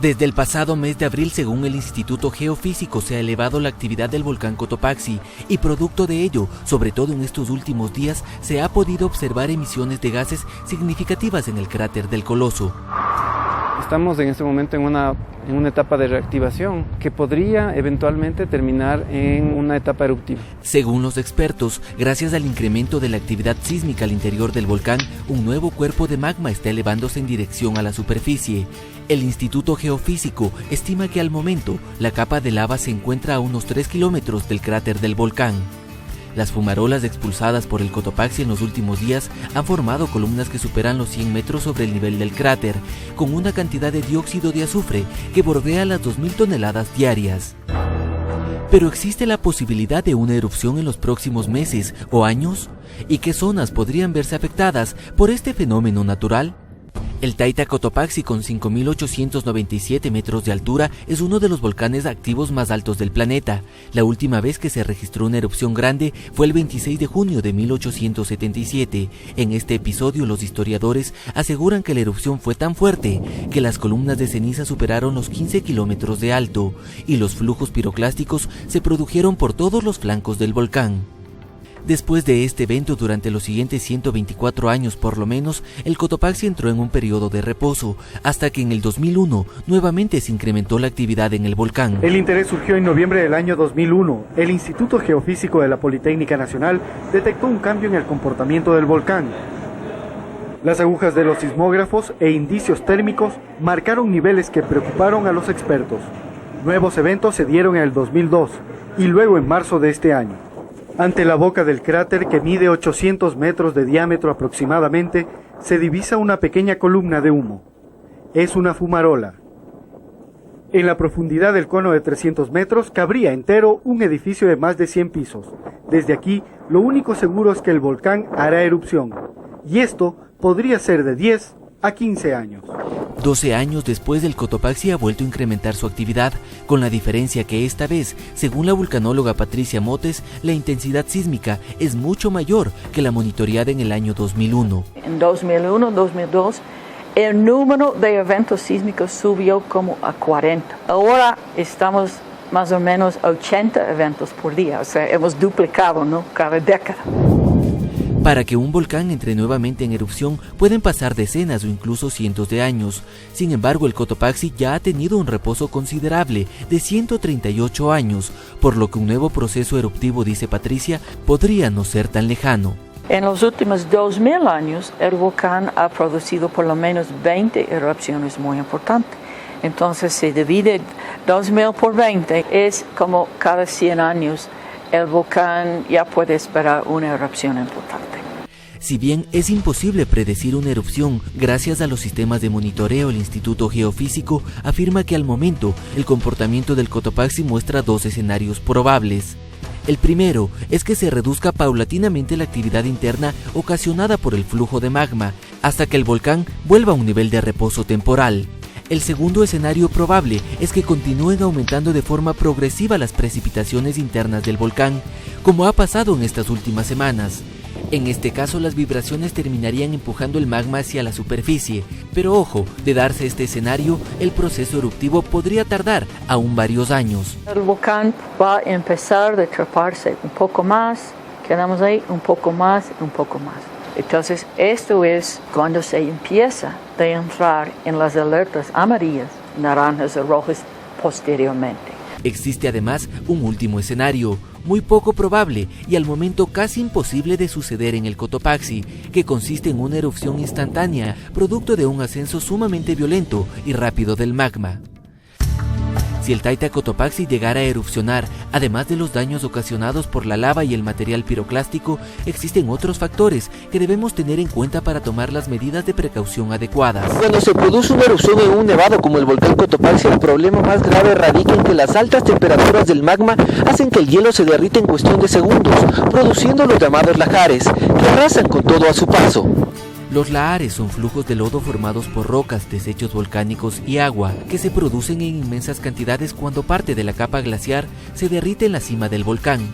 Desde el pasado mes de abril, según el Instituto Geofísico, se ha elevado la actividad del volcán Cotopaxi y producto de ello, sobre todo en estos últimos días, se ha podido observar emisiones de gases significativas en el cráter del Coloso. Estamos en este momento en una etapa de reactivación que podría eventualmente terminar en una etapa eruptiva. Según los expertos, gracias al incremento de la actividad sísmica al interior del volcán, un nuevo cuerpo de magma está elevándose en dirección a la superficie. El Instituto Geofísico estima que al momento la capa de lava se encuentra a unos 3 kilómetros del cráter del volcán. Las fumarolas expulsadas por el Cotopaxi en los últimos días han formado columnas que superan los 100 metros sobre el nivel del cráter, con una cantidad de dióxido de azufre que bordea las 2.000 toneladas diarias. ¿Pero existe la posibilidad de una erupción en los próximos meses o años? ¿Y qué zonas podrían verse afectadas por este fenómeno natural? El Taita Cotopaxi, con 5.897 metros de altura, es uno de los volcanes activos más altos del planeta. La última vez que se registró una erupción grande fue el 26 de junio de 1877. En este episodio, los historiadores aseguran que la erupción fue tan fuerte que las columnas de ceniza superaron los 15 kilómetros de alto y los flujos piroclásticos se produjeron por todos los flancos del volcán. Después de este evento, durante los siguientes 124 años por lo menos, el Cotopaxi entró en un periodo de reposo, hasta que en el 2001 nuevamente se incrementó la actividad en el volcán. El interés surgió en noviembre del año 2001. El Instituto Geofísico de la Politécnica Nacional detectó un cambio en el comportamiento del volcán. Las agujas de los sismógrafos e indicios térmicos marcaron niveles que preocuparon a los expertos. Nuevos eventos se dieron en el 2002 y luego en marzo de este año. Ante la boca del cráter, que mide 800 metros de diámetro aproximadamente, se divisa una pequeña columna de humo. Es una fumarola. En la profundidad del cono de 300 metros cabría entero un edificio de más de 100 pisos. Desde aquí, lo único seguro es que el volcán hará erupción. Y esto podría ser de 10 a 15 años. 12 años después, el Cotopaxi ha vuelto a incrementar su actividad, con la diferencia que esta vez, según la vulcanóloga Patricia Motes, la intensidad sísmica es mucho mayor que la monitoreada en el año 2001. En 2001, 2002, el número de eventos sísmicos subió como a 40. Ahora estamos más o menos a 80 eventos por día, o sea, hemos duplicado, ¿no?, cada década. Para que un volcán entre nuevamente en erupción pueden pasar decenas o incluso cientos de años. Sin embargo, el Cotopaxi ya ha tenido un reposo considerable de 138 años, por lo que un nuevo proceso eruptivo, dice Patricia, podría no ser tan lejano. En los últimos 2000 años, el volcán ha producido por lo menos 20 erupciones muy importantes. Entonces, se divide 2000 por 20, es como cada 100 años el volcán ya puede esperar una erupción importante. Si bien es imposible predecir una erupción, gracias a los sistemas de monitoreo, el Instituto Geofísico afirma que al momento el comportamiento del Cotopaxi muestra dos escenarios probables. El primero es que se reduzca paulatinamente la actividad interna ocasionada por el flujo de magma, hasta que el volcán vuelva a un nivel de reposo temporal. El segundo escenario probable es que continúen aumentando de forma progresiva las precipitaciones internas del volcán, como ha pasado en estas últimas semanas. En este caso, las vibraciones terminarían empujando el magma hacia la superficie, pero ojo, de darse este escenario, el proceso eruptivo podría tardar aún varios años. El volcán va a empezar a treparse un poco más, quedamos ahí un poco más, un poco más. Entonces, esto es cuando se empieza a entrar en las alertas amarillas, naranjas y rojas posteriormente. Existe además un último escenario, muy poco probable y al momento casi imposible de suceder en el Cotopaxi, que consiste en una erupción instantánea, producto de un ascenso sumamente violento y rápido del magma. Si el Taita Cotopaxi llegara a erupcionar, además de los daños ocasionados por la lava y el material piroclástico, existen otros factores que debemos tener en cuenta para tomar las medidas de precaución adecuadas. Cuando se produce una erupción en un nevado como el volcán Cotopaxi, el problema más grave radica en que las altas temperaturas del magma hacen que el hielo se derrita en cuestión de segundos, produciendo los llamados lahares, que arrasan con todo a su paso. Los lahares son flujos de lodo formados por rocas, desechos volcánicos y agua que se producen en inmensas cantidades cuando parte de la capa glaciar se derrite en la cima del volcán.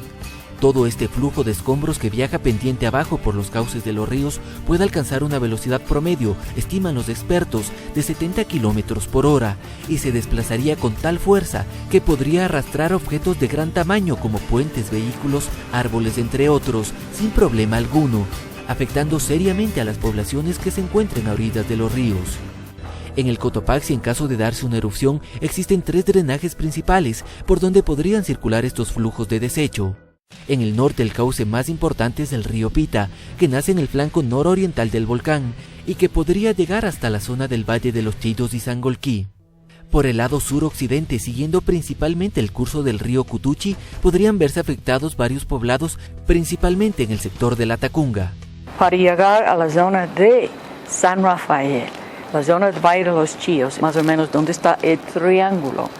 Todo este flujo de escombros que viaja pendiente abajo por los cauces de los ríos puede alcanzar una velocidad promedio, estiman los expertos, de 70 kilómetros por hora y se desplazaría con tal fuerza que podría arrastrar objetos de gran tamaño como puentes, vehículos, árboles, entre otros, sin problema alguno, afectando seriamente a las poblaciones que se encuentren a orillas de los ríos. En el Cotopaxi, en caso de darse una erupción, existen 3 drenajes principales por donde podrían circular estos flujos de desecho. En el norte, el cauce más importante es el río Pita, que nace en el flanco nororiental del volcán y que podría llegar hasta la zona del Valle de los Chillos y Sangolquí. Por el lado suroccidente, siguiendo principalmente el curso del río Cutuchi, podrían verse afectados varios poblados, principalmente en el sector de la Tacunga. Para llegar a la zona de San Rafael, la zona del Valle de los Chillos, más o menos donde está el triángulo,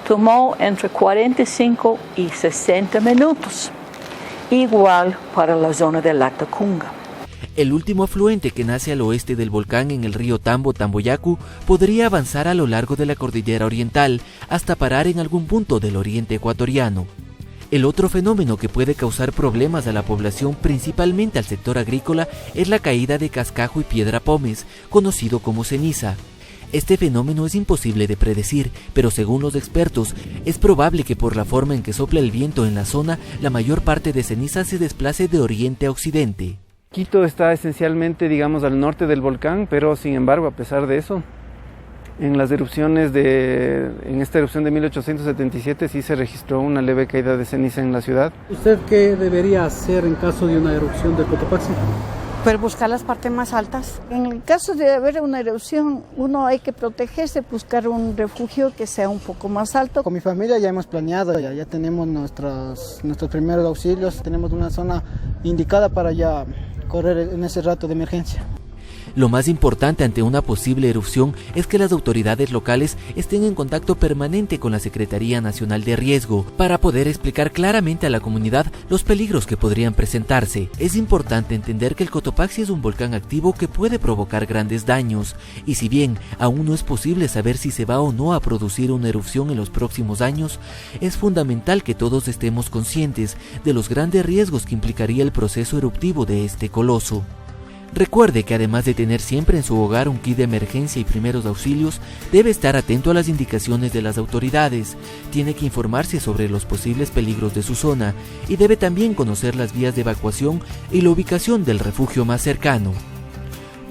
tomó entre 45 y 60 minutos, igual para la zona de la Tacunga. El último afluente que nace al oeste del volcán en el río Tambo-Tamboyacu podría avanzar a lo largo de la cordillera oriental hasta parar en algún punto del oriente ecuatoriano. El otro fenómeno que puede causar problemas a la población, principalmente al sector agrícola, es la caída de cascajo y piedra pómez, conocido como ceniza. Este fenómeno es imposible de predecir, pero según los expertos, es probable que por la forma en que sopla el viento en la zona, la mayor parte de ceniza se desplace de oriente a occidente. Quito está esencialmente, digamos, al norte del volcán, pero sin embargo, a pesar de eso, en esta erupción de 1877 sí se registró una leve caída de ceniza en la ciudad. ¿Usted qué debería hacer en caso de una erupción del Cotopaxi? Pero buscar las partes más altas. En el caso de haber una erupción, uno hay que protegerse, buscar un refugio que sea un poco más alto. Con mi familia ya hemos planeado, ya tenemos nuestros primeros auxilios, tenemos una zona indicada para ya correr en ese rato de emergencia. Lo más importante ante una posible erupción es que las autoridades locales estén en contacto permanente con la Secretaría Nacional de Riesgo para poder explicar claramente a la comunidad los peligros que podrían presentarse. Es importante entender que el Cotopaxi es un volcán activo que puede provocar grandes daños y si bien aún no es posible saber si se va o no a producir una erupción en los próximos años, es fundamental que todos estemos conscientes de los grandes riesgos que implicaría el proceso eruptivo de este coloso. Recuerde que además de tener siempre en su hogar un kit de emergencia y primeros auxilios, debe estar atento a las indicaciones de las autoridades, tiene que informarse sobre los posibles peligros de su zona y debe también conocer las vías de evacuación y la ubicación del refugio más cercano.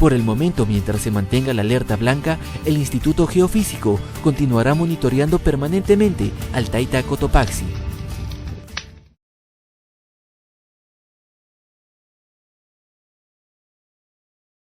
Por el momento, mientras se mantenga la alerta blanca, el Instituto Geofísico continuará monitoreando permanentemente al Taita Cotopaxi.